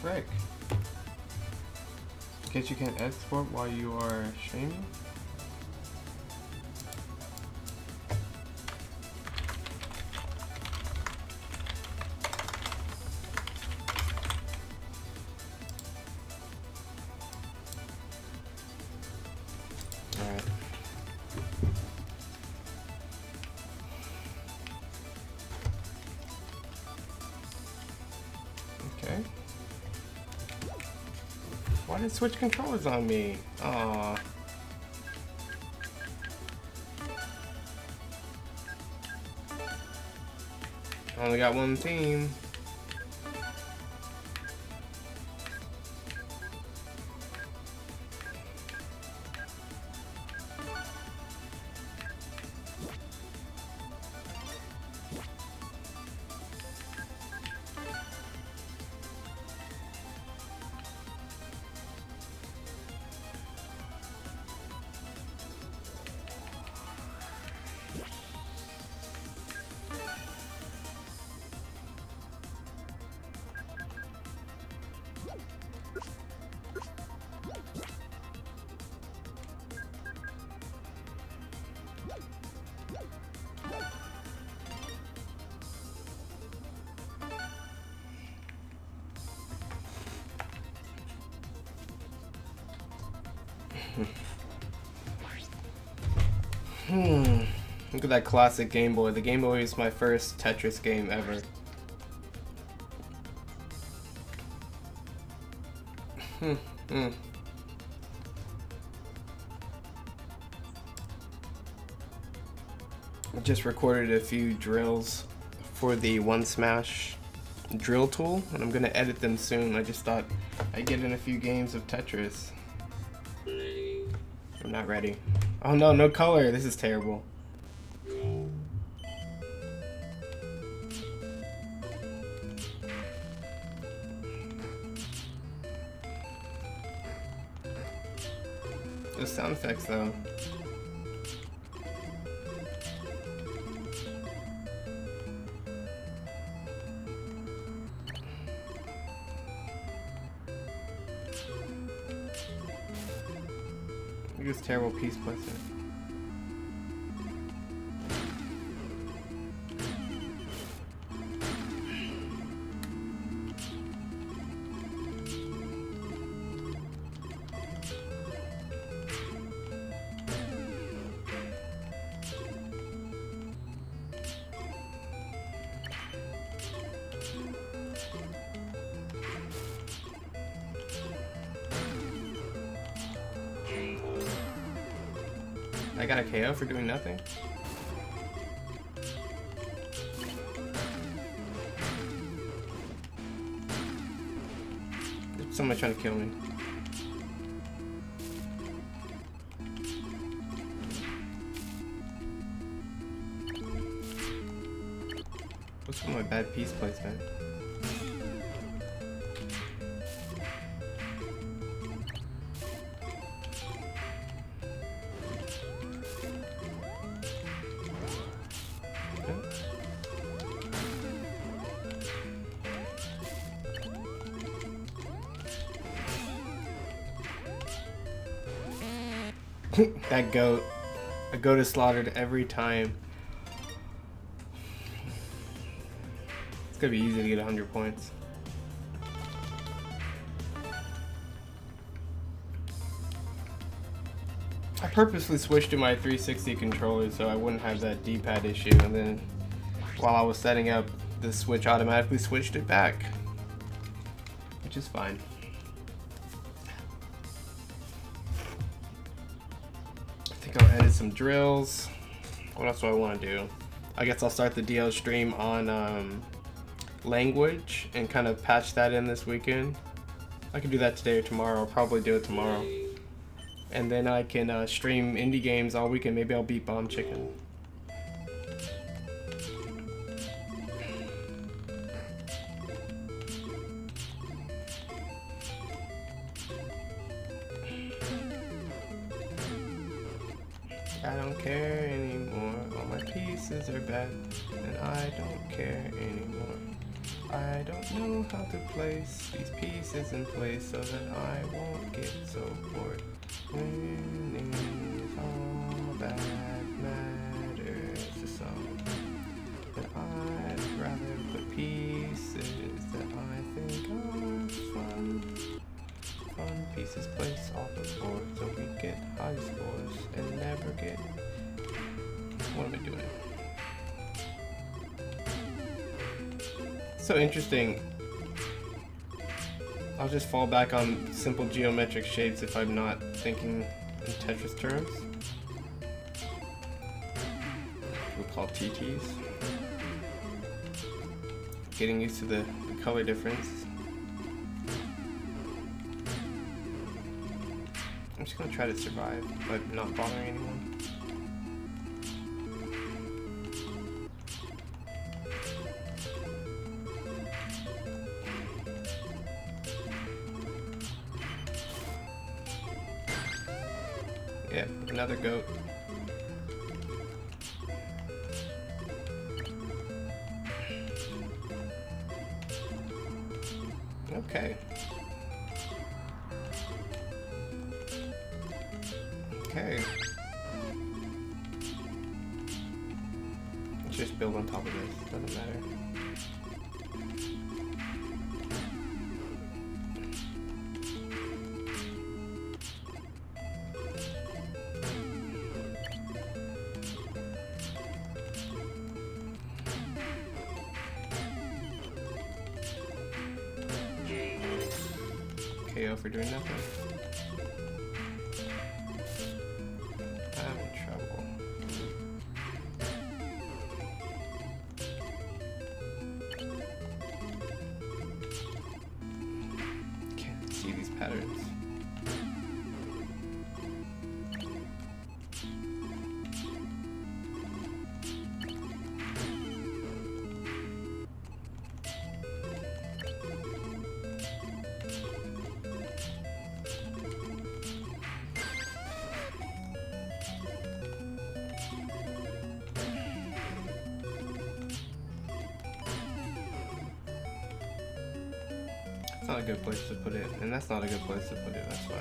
frick? In case you can't export while you are streaming? Alright. Okay. Why did it switch controllers on me? Aww. I only got one team. Look at that classic Game Boy. The Game Boy is my first Tetris game ever. I just recorded a few drills for the One Smash drill tool, and I'm gonna edit them soon. I just thought I'd get in a few games of Tetris. I'm not ready. Oh no, no color. This is terrible. Those sound effects though. Look at this terrible piece placement. I got a KO for doing nothing? There's someone trying to kill me. What's with my bad piece placement? That goat. A goat is slaughtered every time. It's gonna be easy to get 100 points. I purposely switched to my 360 controller so I wouldn't have that D-pad issue, and then while I was setting up, the Switch automatically switched it back, which is fine. I'll edit some drills. What else do I want to do? I guess I'll start the DL stream on language and kind of patch that in this weekend. I can do that today or tomorrow. I'll probably do it tomorrow. And then I can stream indie games all weekend. Maybe I'll beat Bomb Chicken. I don't care anymore. All my pieces are bad, and I don't care anymore. I don't know how to place these pieces in place so that I won't get so bored. Winning is all that matters to some. But I'd rather put pieces that I think are fun. Fun pieces placed off the board so we get high scores and never get... What am I doing? So interesting. I'll just fall back on simple geometric shapes if I'm not thinking in Tetris terms. We'll call TTs. Getting used to the color difference. I'm just gonna try to survive by not bothering anyone. Yeah, another goat. Okay. Okay. Let's just build on top of this, doesn't matter. KO for doing nothing. I'm in trouble. Can't see these patterns. It's not a good place to put it, and that's not a good place to put it, that's why.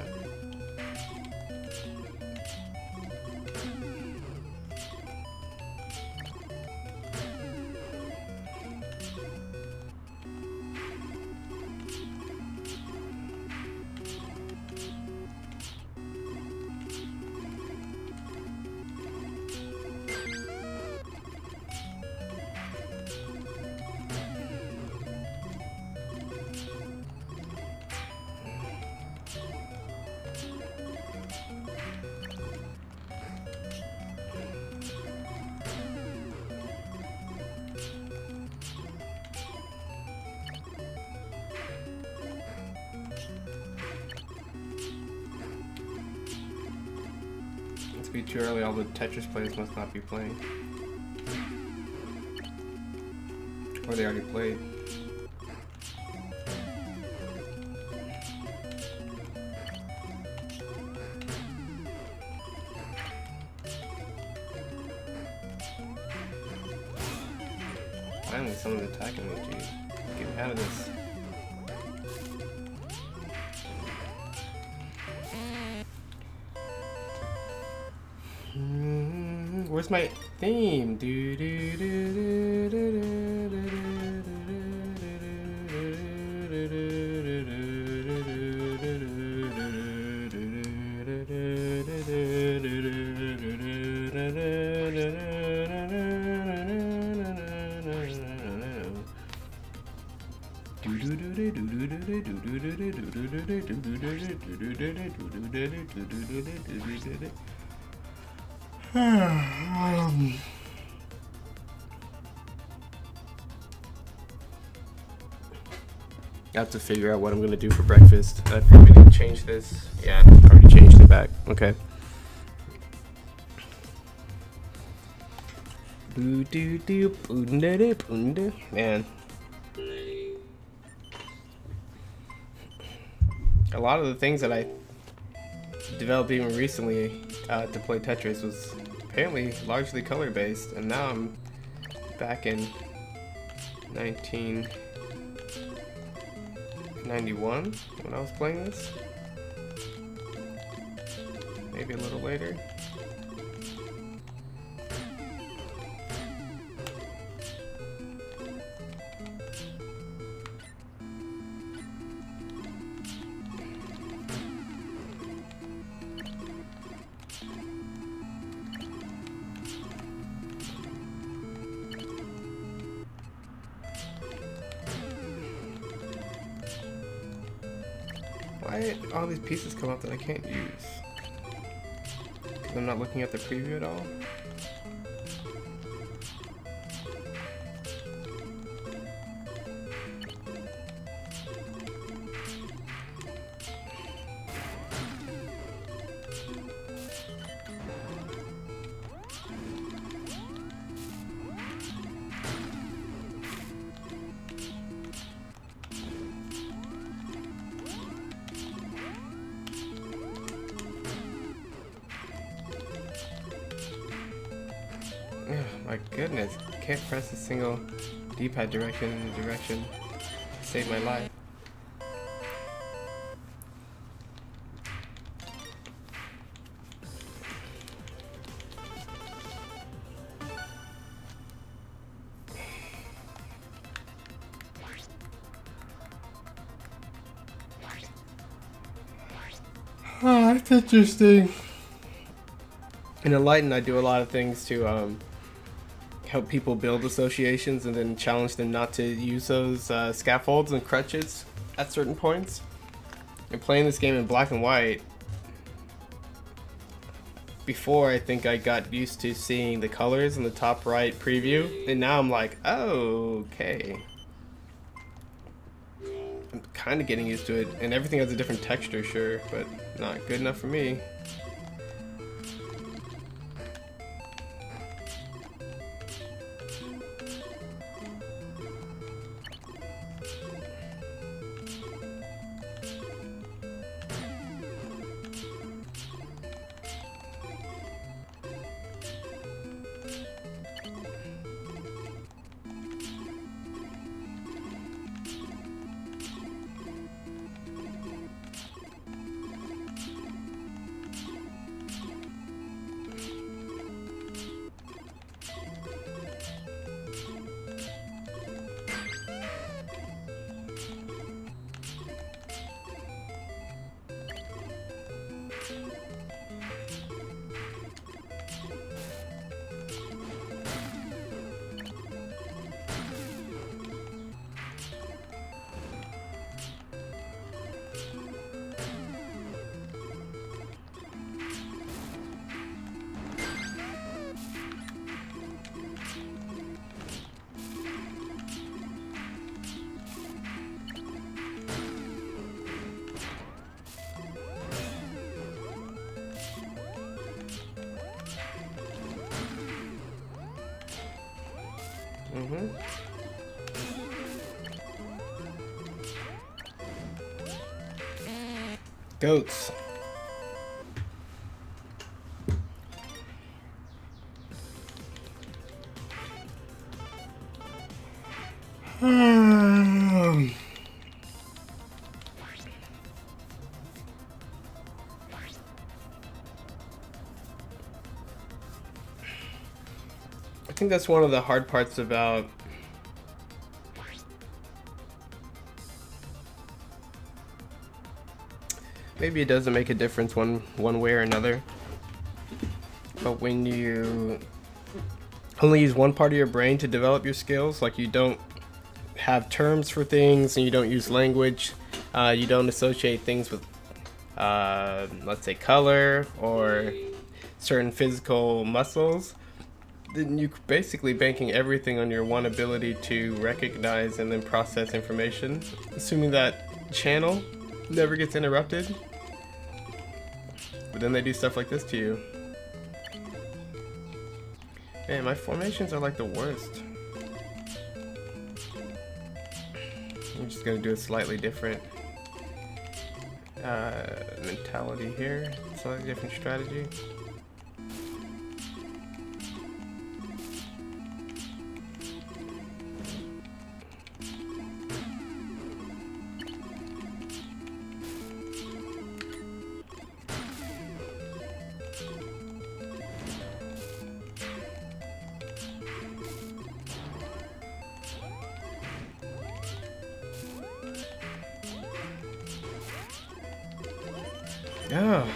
It's be too early, all the Tetris players must not be playing. Or they already played. Finally, someone's attacking me, geez. Get out of this. Where's my theme? I have to figure out what I'm gonna do for breakfast. I probably need to change this. Yeah, I already changed it back. Okay. Man. A lot of the things that I developed even recently to play Tetris was apparently largely color based, and now I'm back in 19 91 when I was playing this. Maybe a little later. Why did all these pieces come up that I can't use? Because I'm not looking at the preview at all? My goodness, can't press a single D-pad direction in the direction to save my life. Oh, that's interesting. In Enlighten, I do a lot of things to help people build associations and then challenge them not to use those scaffolds and crutches at certain points. And playing this game in black and white, before I think I got used to seeing the colors in the top right preview, and now I'm like, oh, okay. I'm kind of getting used to it, and everything has a different texture, sure, but not good enough for me. Goats. I think that's one of the hard parts about maybe it doesn't make a difference one way or another, but when you only use one part of your brain to develop your skills, like you don't have terms for things and you don't use language, you don't associate things with let's say color or certain physical muscles, then you're basically banking everything on your one ability to recognize and then process information, assuming that channel never gets interrupted. But then they do stuff like this to you. Man, my formations are like the worst. I'm just gonna do a slightly different mentality here, slightly different strategy. Oh,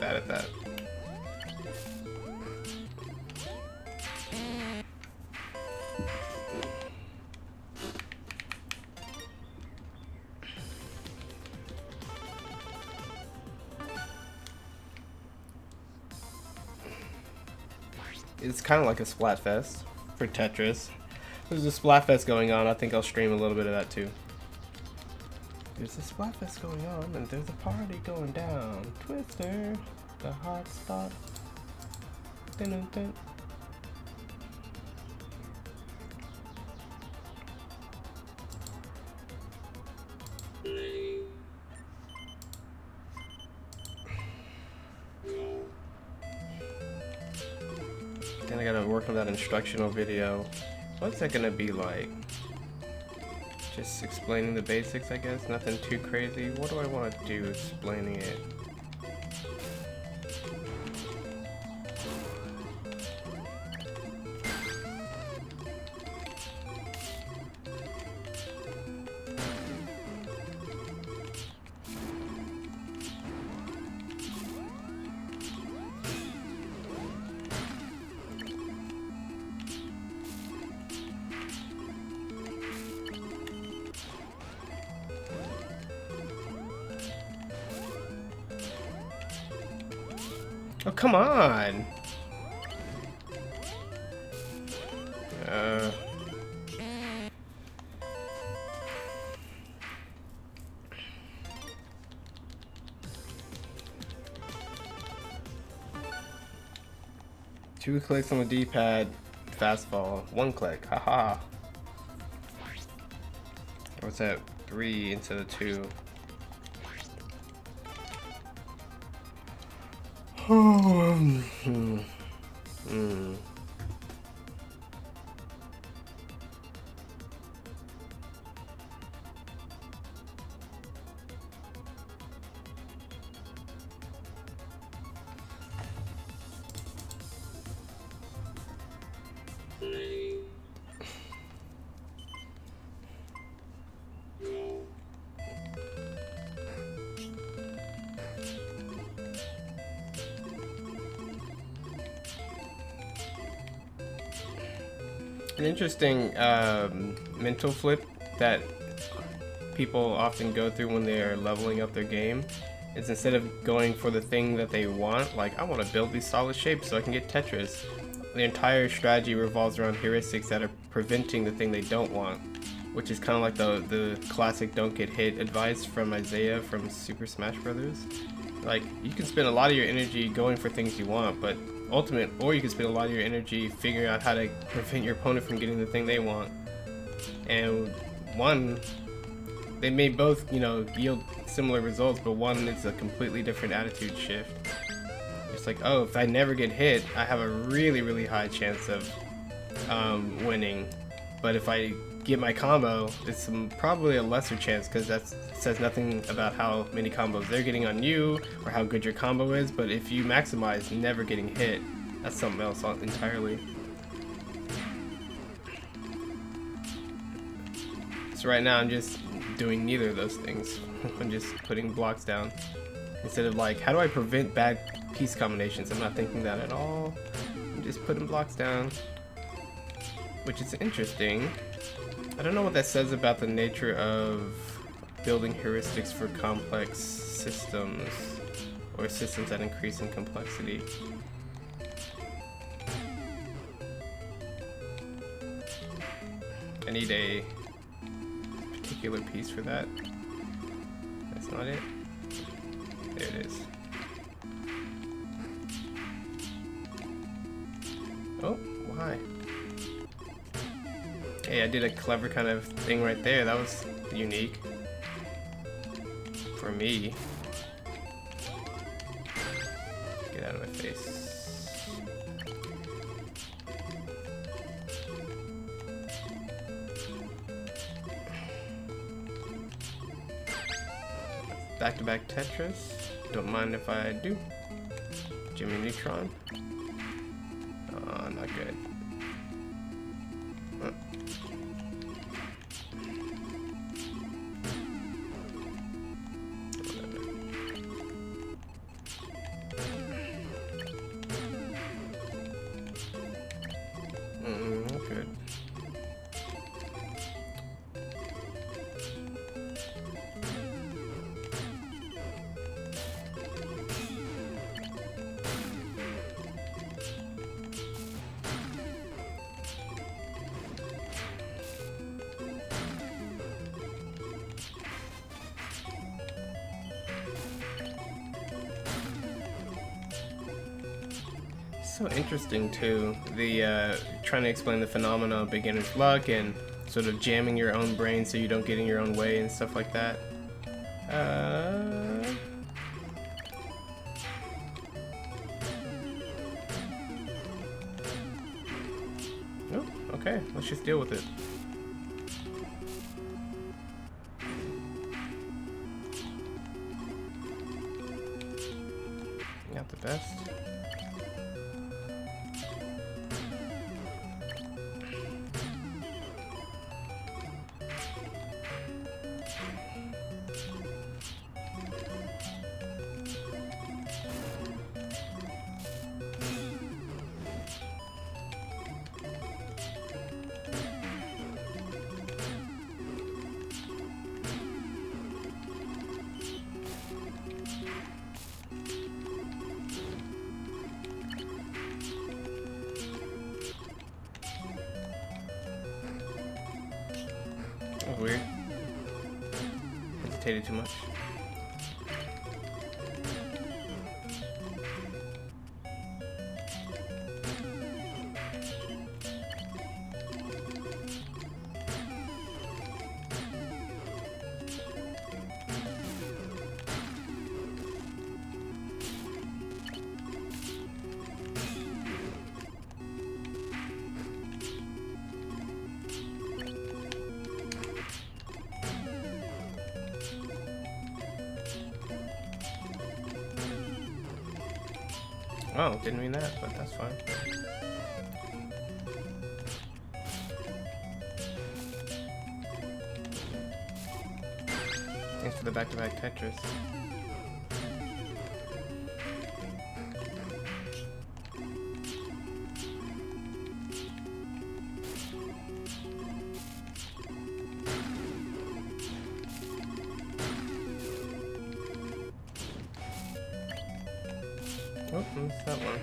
bad at that. It's kind of like a Splatfest for Tetris. There's a Splatfest going on. I think I'll stream a little bit of that too. There's a Splatfest going on, and there's a party going down. Twister, the hot spot. Dun -dun -dun. Then I gotta work on that instructional video. What's that gonna be like? Just explaining the basics, I guess. Nothing too crazy. What do I want to do explaining it? Oh, come on! Two clicks on the D-pad, fastball. One click, haha. What's that? 3 instead of 2. An interesting mental flip that people often go through when they are leveling up their game is instead of going for the thing that they want, like I want to build these solid shapes so I can get Tetris, the entire strategy revolves around heuristics that are preventing the thing they don't want, which is kind of like the classic don't get hit advice from Isaiah from Super Smash Brothers. Like, you can spend a lot of your energy going for things you want, but or you can spend a lot of your energy figuring out how to prevent your opponent from getting the thing they want. And they may both, yield similar results, but one is a completely different attitude shift. It's like, oh, if I never get hit, I have a really, really high chance of winning. But if I get my combo, it's probably a lesser chance, because that says nothing about how many combos they're getting on you or how good your combo is. But if you maximize never getting hit, that's something else entirely. So right now I'm just doing neither of those things. I'm just putting blocks down instead of like, how do I prevent bad piece combinations? I'm not thinking that at all. I'm just putting blocks down, which is interesting. I don't know what that says about the nature of building heuristics for complex systems or systems that increase in complexity. I need a particular piece for that. That's not it. There it is. Oh, why? Hey, I did a clever kind of thing right there. That was unique. For me. Get out of my face. Back-to-back Tetris. Don't mind if I do. Jimmy Neutron. Oh, not good. So interesting too. The trying to explain the phenomena of beginner's luck and sort of jamming your own brain so you don't get in your own way and stuff like that. Oh, okay. Let's just deal with it. Not the best. That was weird. Hesitated too much. Oh, didn't mean that, but that's fine. Thanks for the back-to-back Tetris. Oh, missed that one.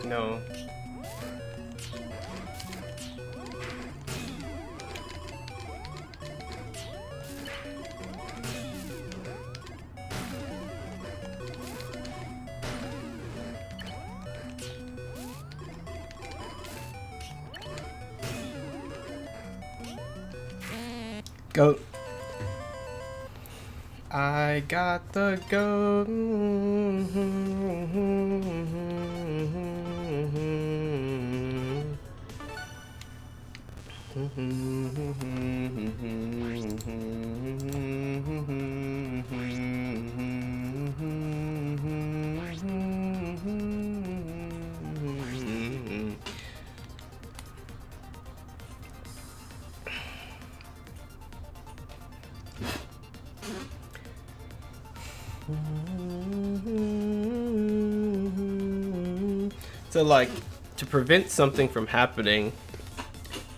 No. Goat. I got the goat. So like, to prevent something from happening,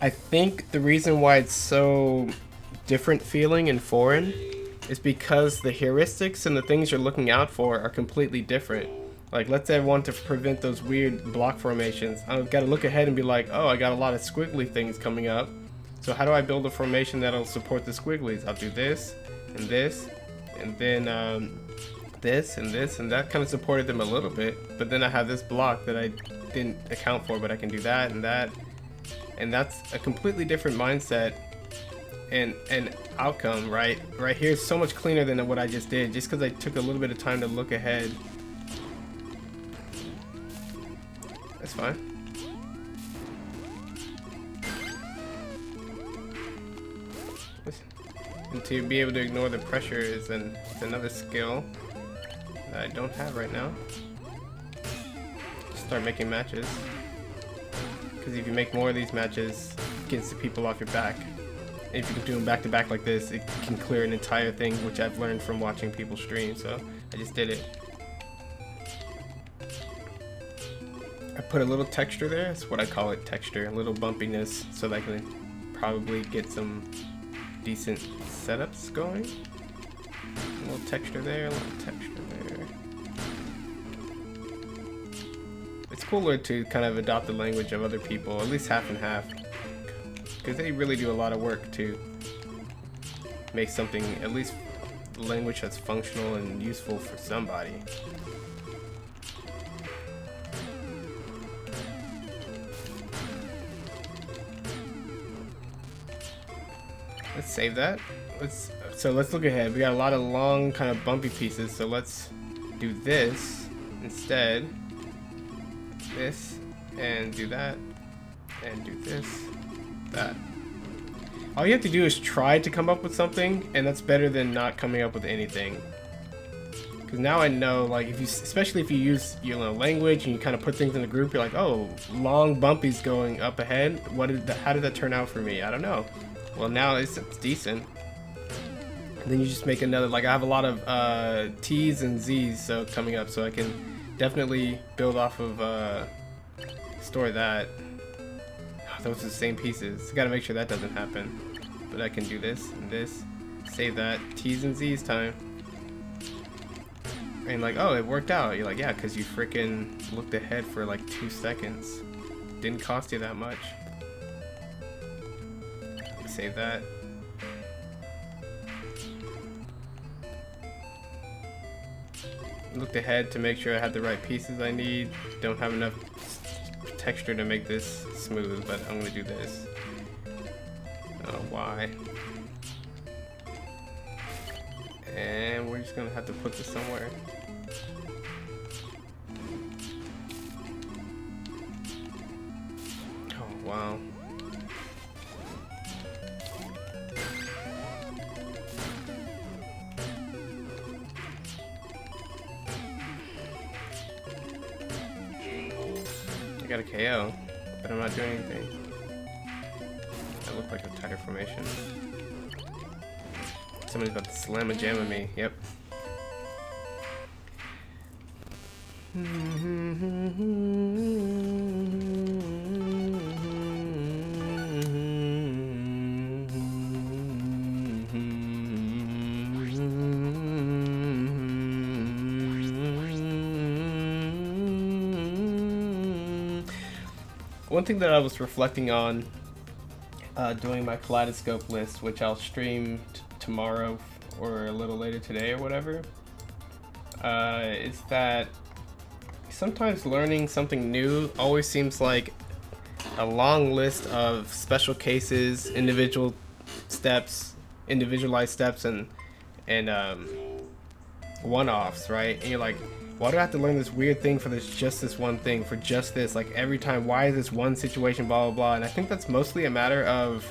I think the reason why it's so different feeling and foreign is because the heuristics and the things you're looking out for are completely different. Like, let's say I want to prevent those weird block formations. I've got to look ahead and be like, oh, I got a lot of squiggly things coming up. So how do I build a formation that'll support the squigglies? I'll do this, and then this, and that kind of supported them a little bit. But then I have this block that I didn't account for, but I can do that and that. And that's a completely different mindset and outcome, right? Right here is so much cleaner than what I just did, just because I took a little bit of time to look ahead. That's fine. And to be able to ignore the pressure is another skill that I don't have right now. Start making matches. Because if you make more of these matches, it gets the people off your back. And if you can do them back to back like this, it can clear an entire thing, which I've learned from watching people stream, so I just did it. I put a little texture there. That's what I call it, texture. A little bumpiness, so that I can probably get some decent setups going. A little texture there, a little texture there. It's cooler to kind of adopt the language of other people, at least half and half, because they really do a lot of work to make something, at least a language that's functional and useful for somebody. Let's save that. Let's look ahead. We got a lot of long, kind of bumpy pieces, so let's do this instead. This, and do that, and do this, that. All you have to do is try to come up with something, and that's better than not coming up with anything. Because now I know, like, especially if you use, language and you kind of put things in a group, you're like, oh, long bumpies going up ahead. How did that turn out for me? I don't know. Well, now it's decent. And then you just make another, like, I have a lot of T's and Z's coming up, so I can definitely build off of store that. Oh, those are the same pieces. Gotta make sure that doesn't happen. But I can do this and this. Save that. T's and Z's time. And like, oh, it worked out. You're like, yeah, because you freaking looked ahead for like 2 seconds. Didn't cost you that much. Save that. Looked ahead to make sure I had the right pieces I need. Don't have enough texture to make this smooth, but I'm gonna do this. Oh, why? And we're just gonna have to put this somewhere. Oh, wow. I got a KO, but I'm not doing anything. That looked like a tighter formation. Somebody's about to slam a jam at me. Yep. One thing that I was reflecting on doing my kaleidoscope list, which I'll stream tomorrow or a little later today or whatever, is that sometimes learning something new always seems like a long list of special cases, individualized steps, and one-offs, right? And you're like, why do I have to learn this weird thing for just this one thing, for just this, like every time? Why is this one situation, blah blah blah? And I think that's mostly a matter of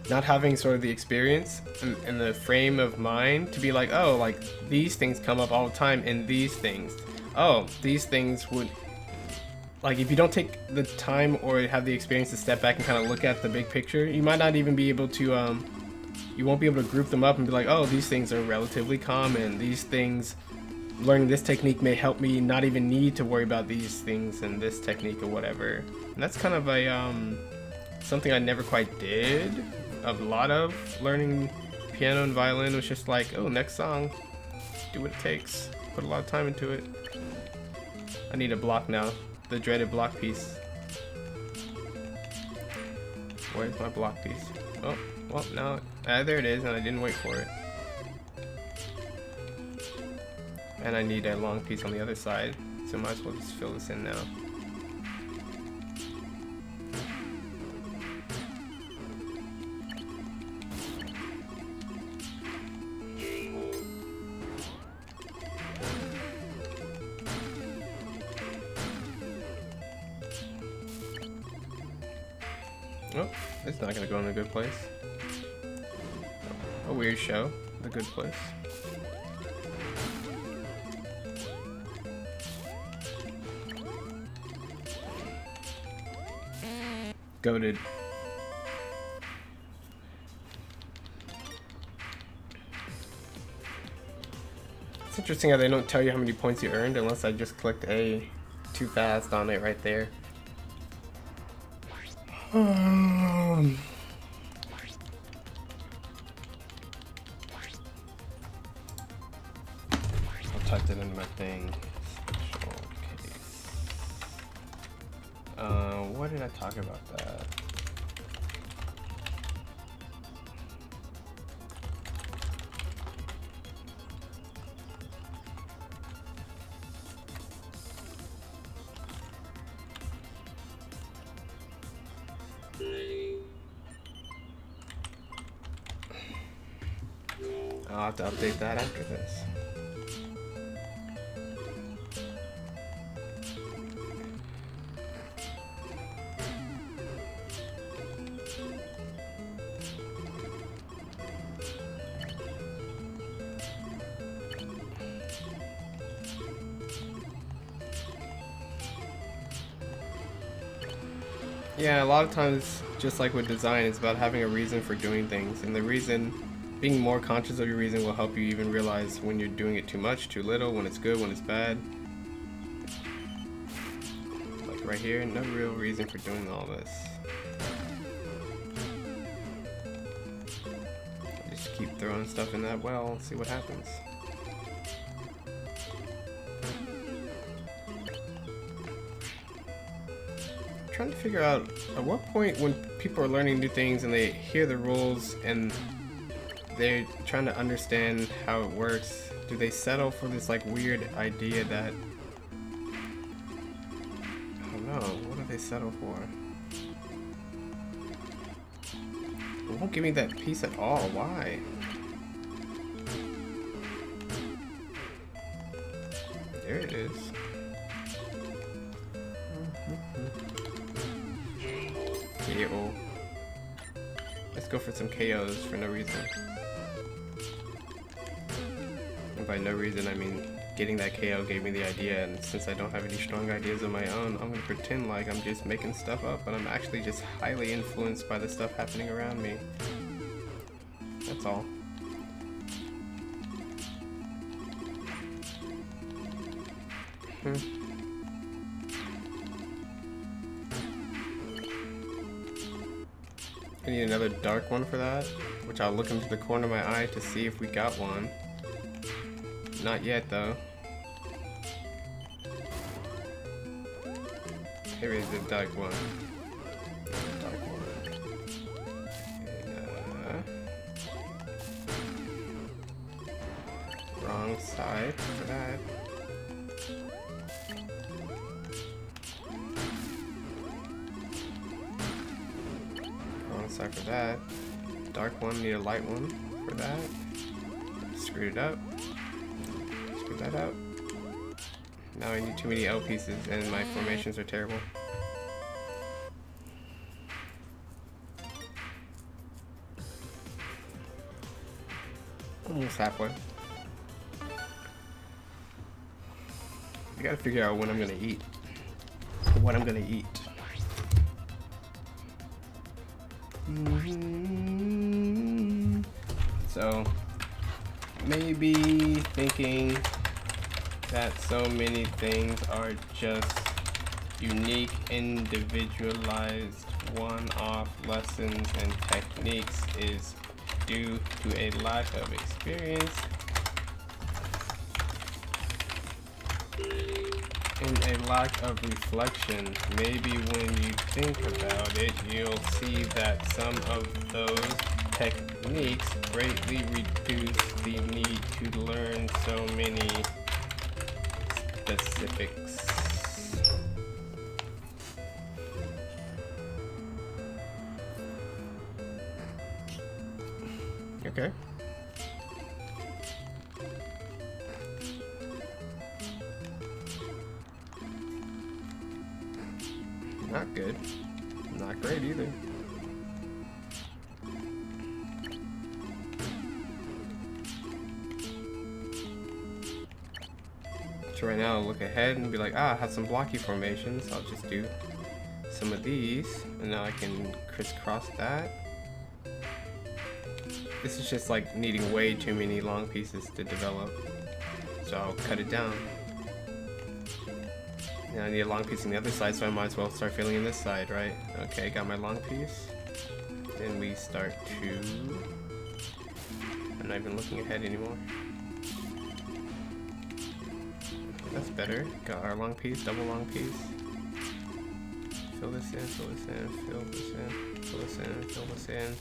not having sort of the experience and the frame of mind to be like, oh, like these things come up all the time in these things. Oh, these things would, like, if you don't take the time or have the experience to step back and kind of look at the big picture, you might not even be able to you won't be able to group them up and be like, oh, these things are relatively common. These things, learning this technique may help me not even need to worry about these things and this technique or whatever. And that's kind of a something I never quite did. A lot of learning piano and violin was just like, oh, next song, do what it takes. Put a lot of time into it. I need a block now, the dreaded block piece. Where's my block piece? Oh. Well, no, there it is, and I didn't wait for it. And I need a long piece on the other side, so might as well just fill this in now. Oh, it's not gonna go in a good place. A weird show, the good place. Goated. It's interesting how they don't tell you how many points you earned unless I just clicked A. too fast on it right there. I typed it into my thing. Special case. What did I talk about that? I'll have to update that after this. Yeah, a lot of times, just like with design, it's about having a reason for doing things, and the reason, being more conscious of your reason will help you even realize when you're doing it too much, too little, when it's good, when it's bad. Like right here, no real reason for doing all this. Just keep throwing stuff in that well and see what happens. Trying to figure out at what point when people are learning new things and they hear the rules and they're trying to understand how it works, do they settle for this like weird idea that, I don't know, what do they settle for? It won't give me that piece at all. Why? There it is. KO. Let's go for some KOs for no reason. And by no reason, I mean getting that KO gave me the idea, and since I don't have any strong ideas of my own, I'm gonna pretend like I'm just making stuff up, but I'm actually just highly influenced by the stuff happening around me. That's all. I need another dark one for that, which I'll look into the corner of my eye to see if we got one. Not yet, though. Here is the dark one. Dark one. And, wrong side for that. Side for that. Dark one, need a light one for that. Screwed it up. Screw that up. Now I need too many L pieces and my formations are terrible. Almost halfway. I gotta figure out when I'm gonna eat. What I'm gonna eat. So maybe thinking that so many things are just unique, individualized, one-off lessons and techniques is due to a lack of experience and a lack of reflection. Maybe when you think about it, you'll see that some of those techniques greatly reduce the need to learn so many specifics. Okay. Not good. Not great either. So right now I'll look ahead and be like, I have some blocky formations. I'll just do some of these, and now I can crisscross that. This is just like needing way too many long pieces to develop. So I'll cut it down. Now I need a long piece on the other side, so I might as well start filling in this side, right? Okay, got my long piece. Then we start to... I'm not even looking ahead anymore. That's better. Got our long piece, double long piece. Fill this in, fill this in, fill this in, fill this in, fill this in.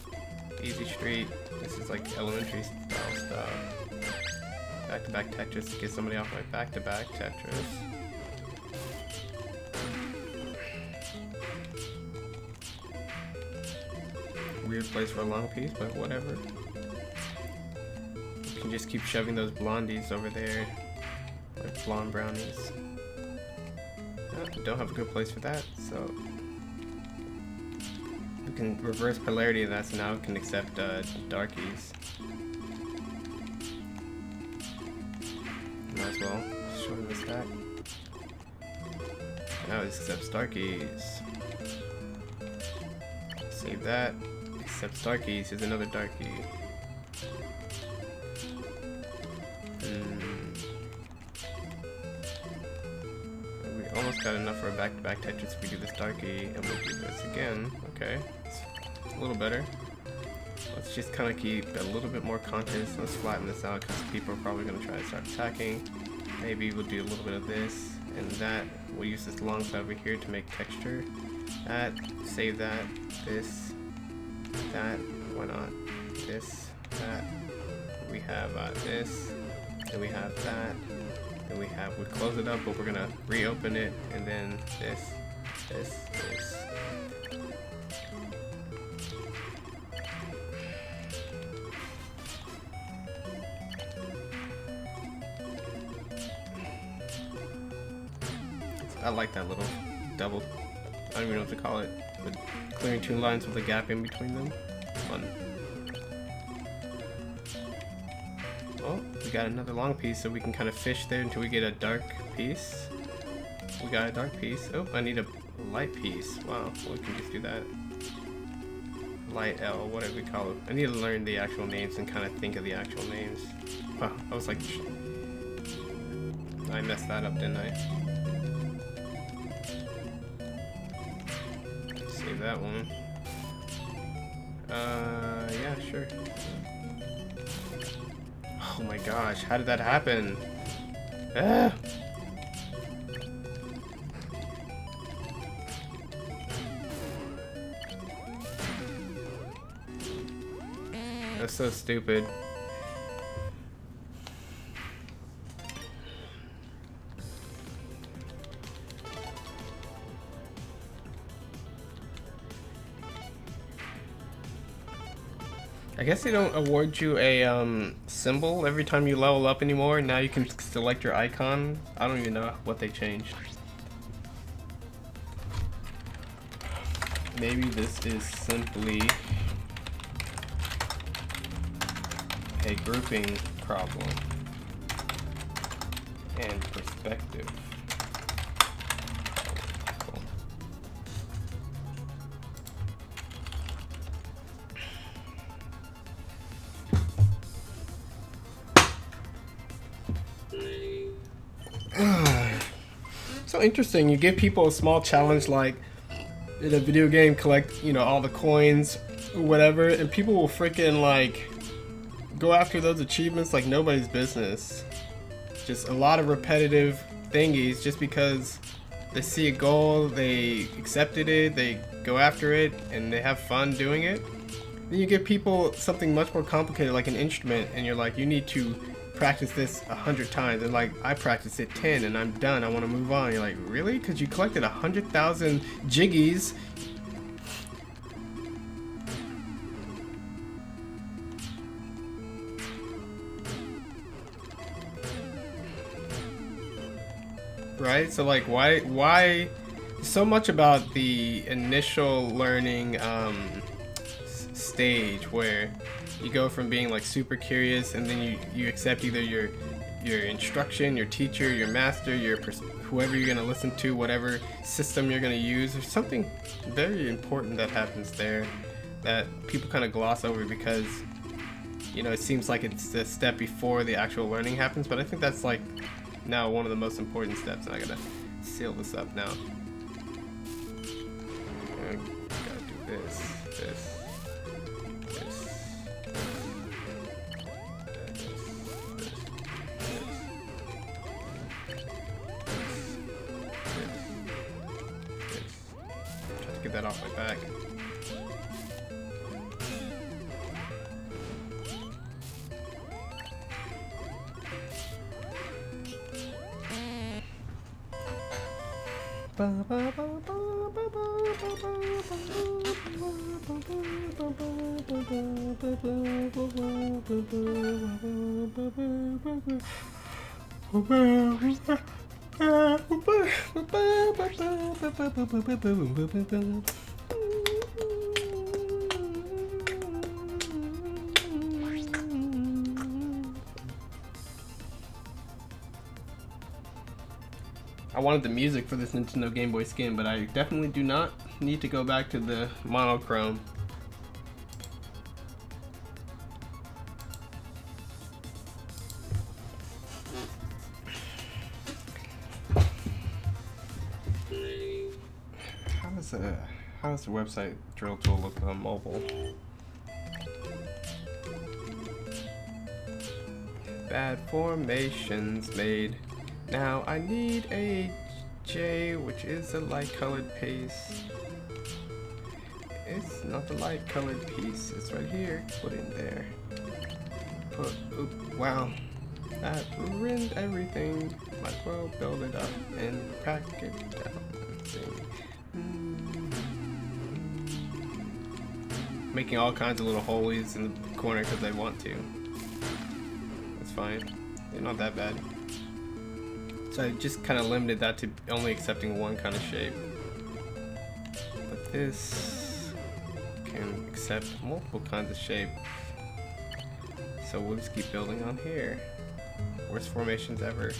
Easy street. This is like elementary style stuff. Back-to-back Tetris to get somebody off my back-to-back Tetris. Weird place for a long piece, but whatever. You can just keep shoving those blondies over there. Like blonde brownies. Oh, don't have a good place for that, so we can reverse polarity of that, so now we can accept darkies. Might as well shorten the stack. Now it accepts darkies. Save that. Accepts darkies. Here's another darkie. We almost got enough for a back-to-back Tetris if we do this darkie, and we'll do this again. Okay, it's a little better. Let's just kind of keep a little bit more content. So let's flatten this out because people are probably going to try to start attacking. Maybe we'll do a little bit of this and that. We'll use this long side over here to make texture. That, save that, this, that, why not? This, that. We have this, and we have that. And we close it up, but we're gonna reopen it, and then this. I like that little double, I don't even know what to call it, but clearing two lines with a gap in between them. Fun. Well, we got another long piece, so we can kind of fish there until we get a dark piece. We got a dark piece. Oh, I need a light piece. Wow, we can just do that. Light L, whatever we call it. I need to learn the actual names and kind of think of the actual names. Wow, I was like... I messed that up, didn't I? Save that one. Yeah, sure. Oh my gosh, how did that happen? Ah! That's so stupid. I guess they don't award you a symbol every time you level up anymore. Now you can select your icon. I don't even know what they changed. Maybe this is simply a grouping problem and perspective. So interesting. You give people a small challenge like in a video game, collect, you know, all the coins or whatever, and people will freaking like go after those achievements like nobody's business. Just a lot of repetitive thingies just because they see a goal, they accepted it, they go after it, and they have fun doing it. Then you give people something much more complicated like an instrument, and you're like, you need to practice this 100 times, and like, I practiced it 10 and I'm done, I want to move on. You're like, really? Because you collected 100,000 jiggies. Right? So like, why so much about the initial learning stage where you go from being like super curious, and then you accept either your instruction, your teacher, your master, whoever you're gonna listen to, whatever system you're gonna use. There's something very important that happens there that people kind of gloss over because, you know, it seems like it's the step before the actual learning happens. But I think that's like now one of the most important steps, and I gotta seal this up now. I gotta do this, this. Get that off my back. I wanted the music for this Nintendo Game Boy skin, but I definitely do not need to go back to the monochrome. How does the website drill tool look on mobile? Bad formations made. Now I need a J, which is a light colored piece. It's not the light colored piece, it's right here. Put in there. Wow. That ruined everything. Might as well build it up and pack it down. Making all kinds of little holes in the corner because I want to. That's fine. They're not that bad. So I just kind of limited that to only accepting one kind of shape. But this can accept multiple kinds of shape. So we'll just keep building on here. Worst formations ever.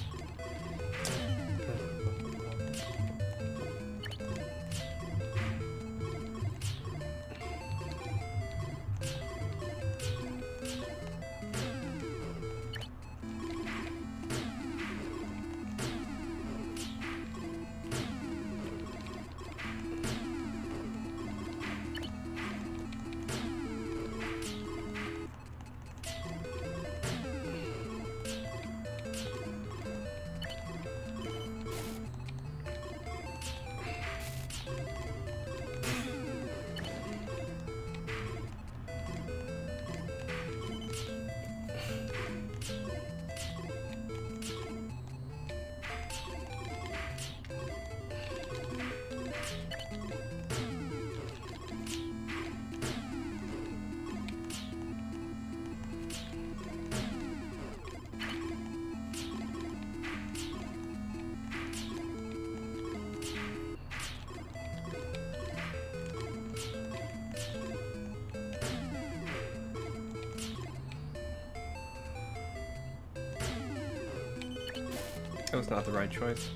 That was not the right choice.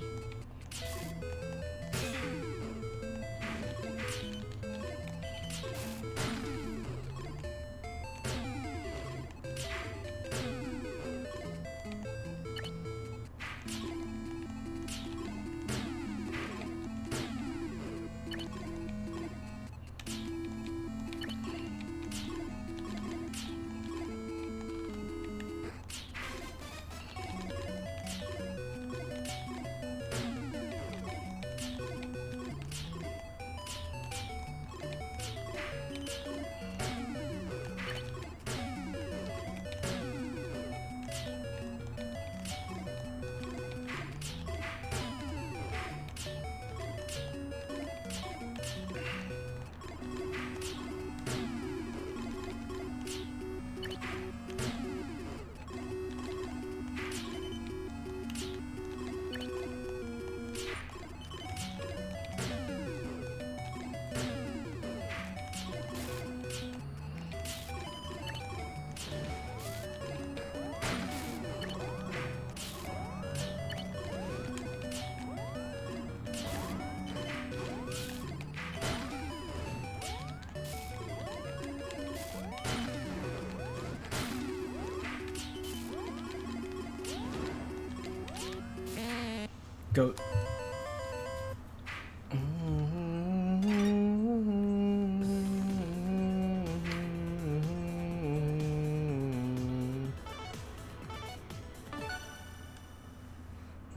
Goat.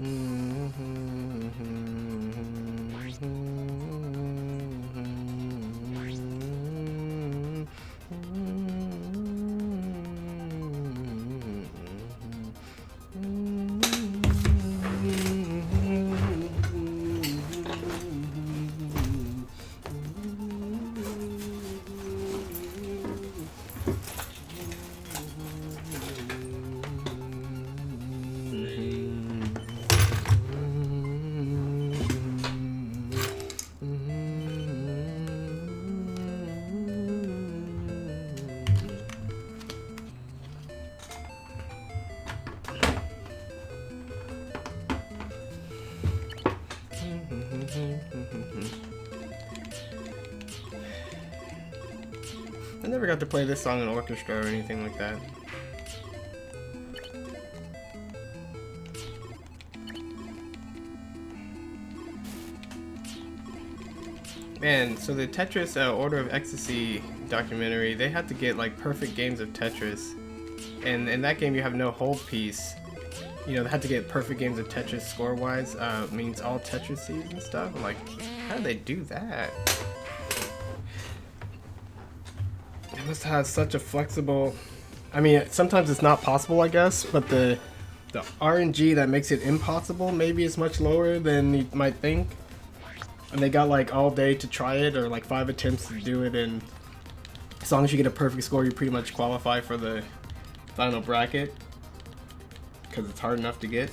I never got to play this song in orchestra or anything like that. Man, so the Tetris Order of Ecstasy documentary, they had to get like perfect games of Tetris. And in that game you have no hold piece. You know, they had to get perfect games of Tetris score-wise. Means all Tetrises and stuff. I'm like, how did they do that? They must have such a flexible... I mean, sometimes it's not possible, I guess, but the RNG that makes it impossible maybe is much lower than you might think. And they got like all day to try it, or like 5 attempts to do it, and as long as you get a perfect score, you pretty much qualify for the final bracket, because it's hard enough to get.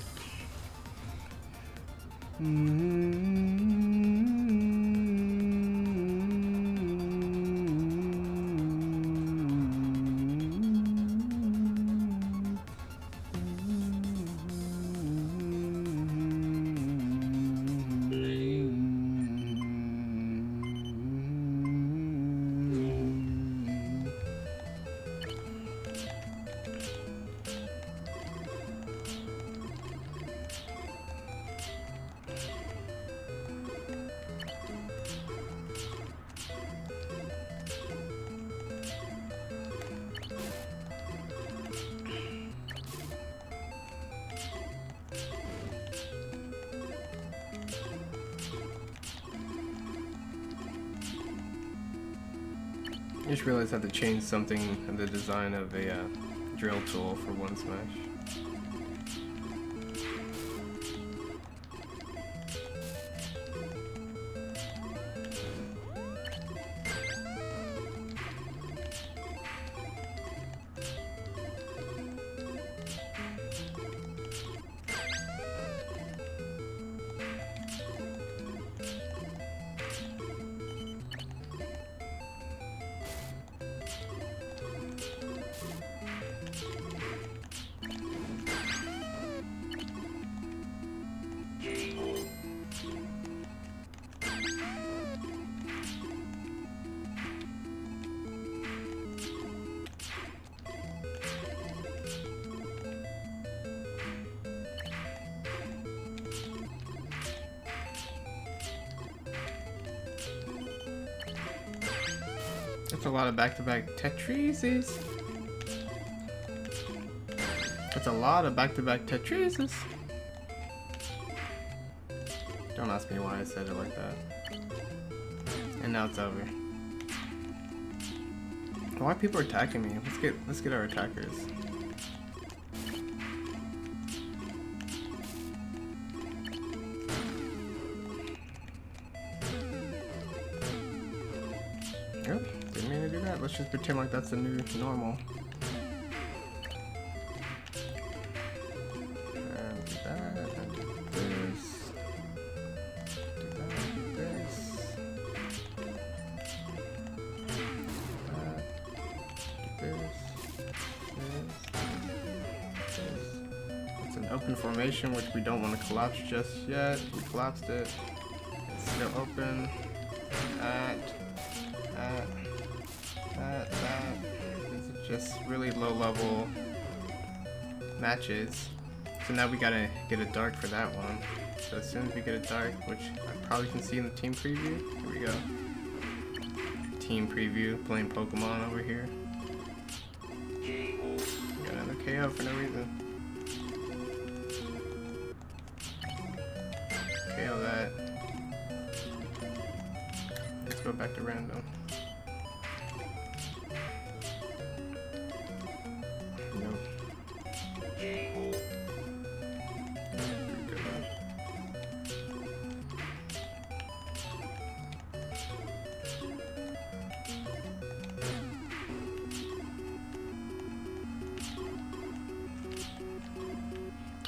I just realized I have to change something in the design of a drill tool for One Smash. That's a lot of back-to-back Tetrises. That's a lot of back-to-back Tetrises. Don't ask me why I said it like that. And now it's over. Why are people attacking me? Let's get our attackers. Yep, didn't mean to do that. Let's just pretend like that's the new normal. And do that, and do this. Do that, do this. That. Do this. It's an open formation, which we don't want to collapse just yet. We collapsed it. It's still open. That. These are just really low level matches. So now we gotta get a dark for that one. So as soon as we get a dark, which I probably can see in the team preview, here we go. Team preview, playing Pokemon over here. Got another KO for no reason. go back to random. Nope.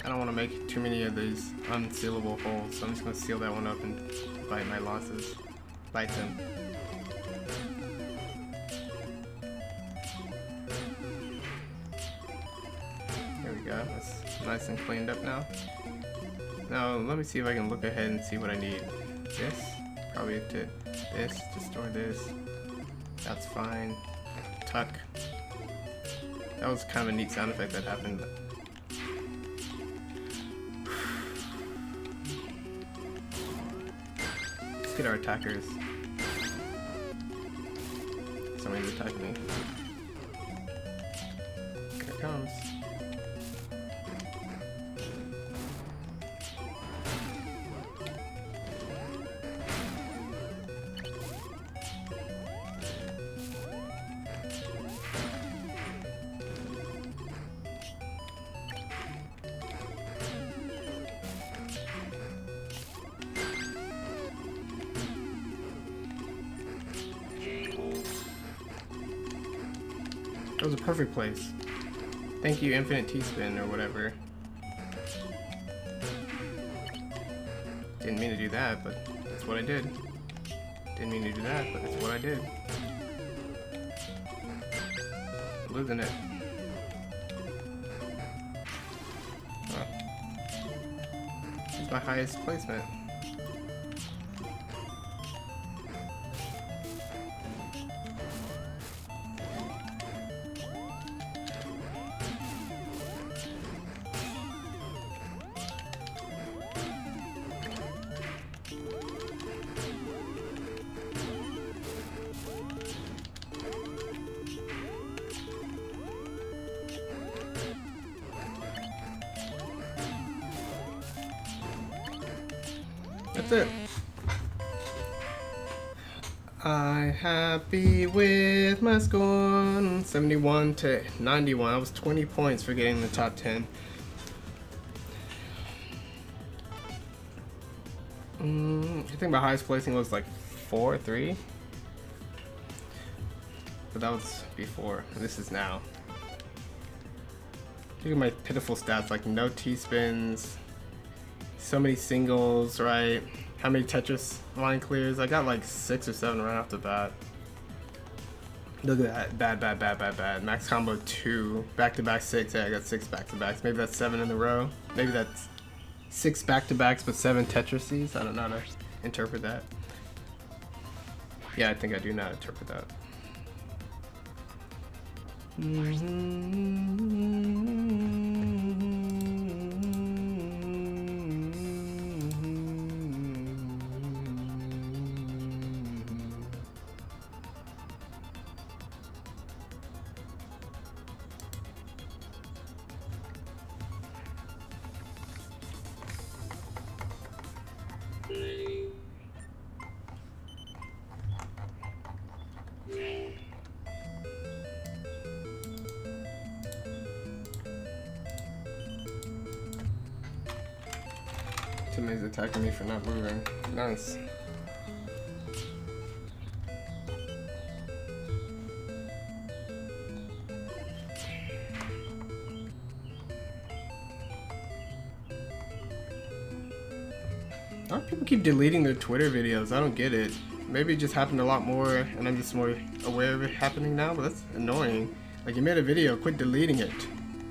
I don't want to make too many of these unsealable holes, so I'm just going to seal that one up and bite my losses. Bite them. There we go. That's nice and cleaned up now. Now, let me see if I can look ahead and see what I need. This, probably to this, to store this. That's fine. Tuck. That was kind of a neat sound effect that happened. Let's get our attackers. Somebody's attacking me. Here it comes. That was a perfect place. Thank you, Infinite T-Spin or whatever. Didn't mean to do that, but that's what I did. Didn't mean to do that, but that's what I did. Losing it. Huh. It's my highest placement. That's it. I'm happy with my score. 71 to 91. I was 20 points for getting the top 10. I think my highest placing was like 4 or 3. But that was before. This is now. Look at my pitiful stats, like no T-spins. So many singles, right? How many Tetris line clears? I got like 6 or 7 right off the bat. Look at that. Bad. Max combo 2. Back-to-back 6. Yeah, I got 6 back-to-backs. Maybe that's 7 in a row. Maybe that's 6 back-to-backs but 7 Tetrises. I don't know how to interpret that. Yeah, I think I do not interpret that. Somebody's attacking me for not moving. Nice. Why do people keep deleting their Twitter videos? I don't get it. Maybe it just happened a lot more and I'm just more aware of it happening now, but that's annoying. Like, you made a video, quit deleting it.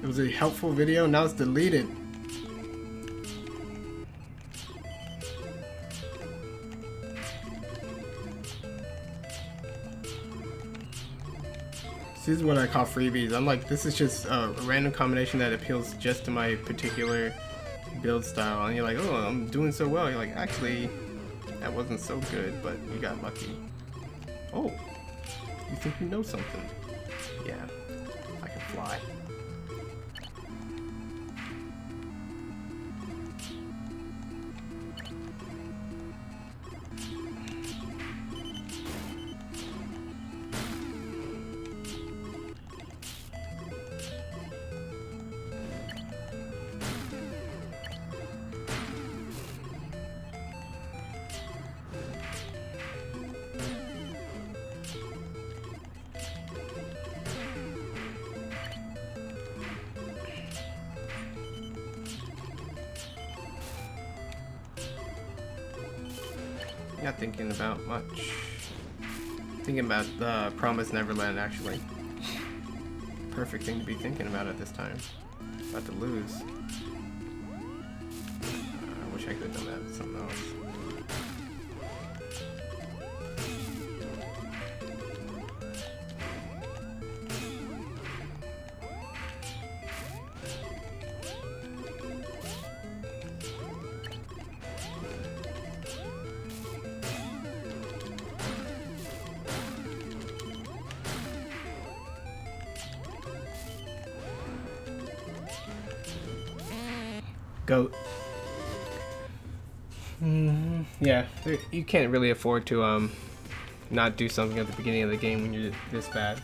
It was a helpful video, now it's deleted. This is what I call freebies. I'm like, this is just a random combination that appeals just to my particular build style. And you're like, oh, I'm doing so well. You're like, actually, that wasn't so good, but you got lucky. Oh, you think you know something? Yeah, I can fly. Not thinking about much. Thinking about Promised Neverland, actually. Perfect thing to be thinking about at this time. About to lose. I wish I could have done that with something else. Goat. Yeah, you can't really afford to not do something at the beginning of the game when you're this bad.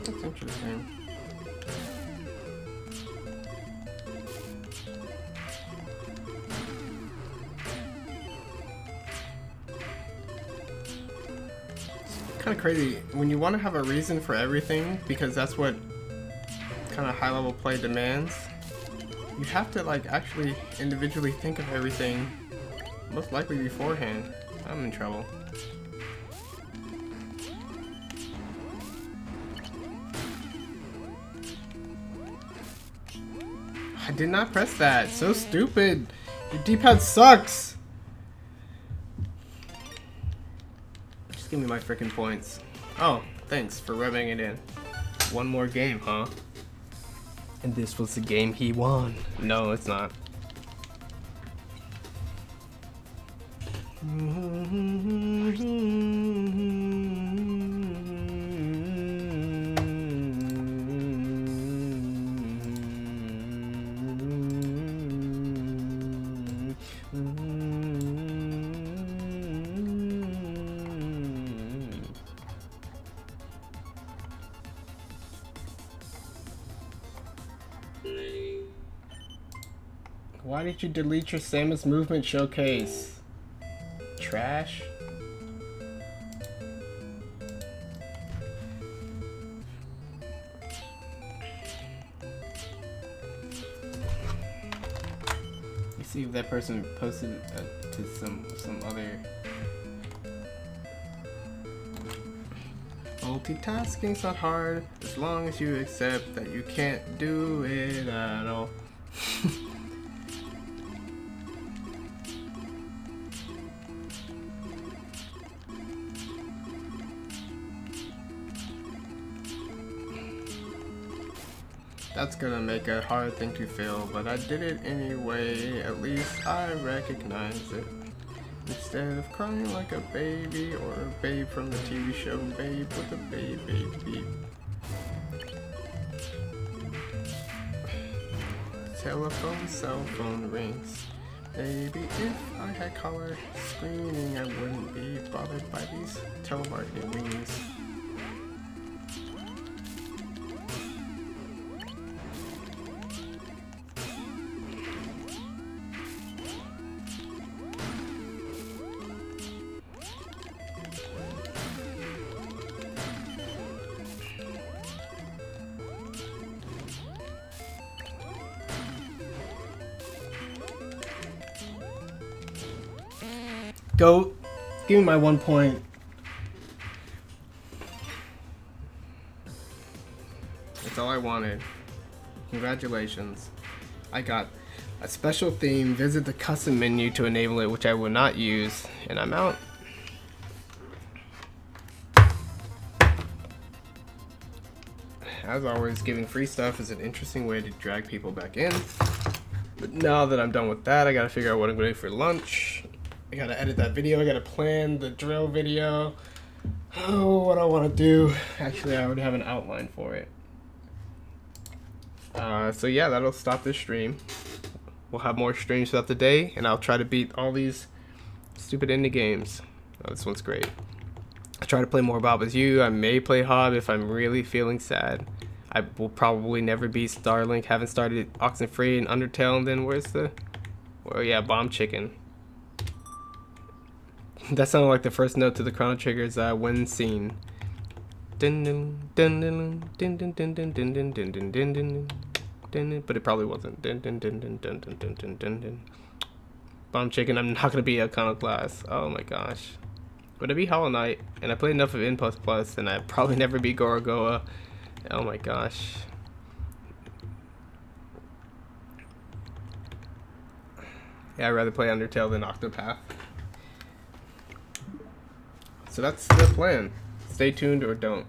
That's interesting. It's kind of crazy when you want to have a reason for everything, because that's what kind of high level play demands. You have to like actually individually think of everything, most likely beforehand. I'm in trouble. I did not press that. So stupid. Your D-pad sucks. Just give me my freaking points. Oh, thanks for rubbing it in. One more game, huh? And this was the game he won. No, it's not. Why did you delete your Samus movement showcase? Trash. You see if that person posted to some other. Multitasking's not hard as long as you accept that you can't do it at all. That's gonna make a hard thing to feel, but I did it anyway. At least I recognize it. Instead of crying like a baby or a babe from the TV show Babe with a baby. Telephone, cell phone rings. Maybe if I had color screening, I wouldn't be bothered by these telemarketing rings. Go, give me my 1 point. That's all I wanted. Congratulations. I got a special theme, visit the custom menu to enable it, which I will not use, and I'm out. As always, giving free stuff is an interesting way to drag people back in. But now that I'm done with that, I gotta figure out what I'm gonna do for lunch. I gotta edit that video, I gotta plan the drill video. Oh, what I wanna do. Actually, I already have an outline for it. So yeah, that'll stop this stream. We'll have more streams throughout the day, and I'll try to beat all these stupid indie games. Oh, this one's great. I try to play more Bob with you. I may play Hob if I'm really feeling sad. I will probably never beat Starlink. Haven't started Oxenfree and Undertale, and then where's the... Oh yeah, Bomb Chicken. That sounded like the first note to the Chrono Trigger's win scene. But it probably wasn't. Bomb Chicken, I'm not gonna be Iconoclast. Oh my gosh. Would it be Hollow Knight? And I played enough of Inpost Plus, and I'd probably never be Gorogoa. Oh my gosh. Yeah, I'd rather play Undertale than Octopath. So that's the plan. Stay tuned or don't.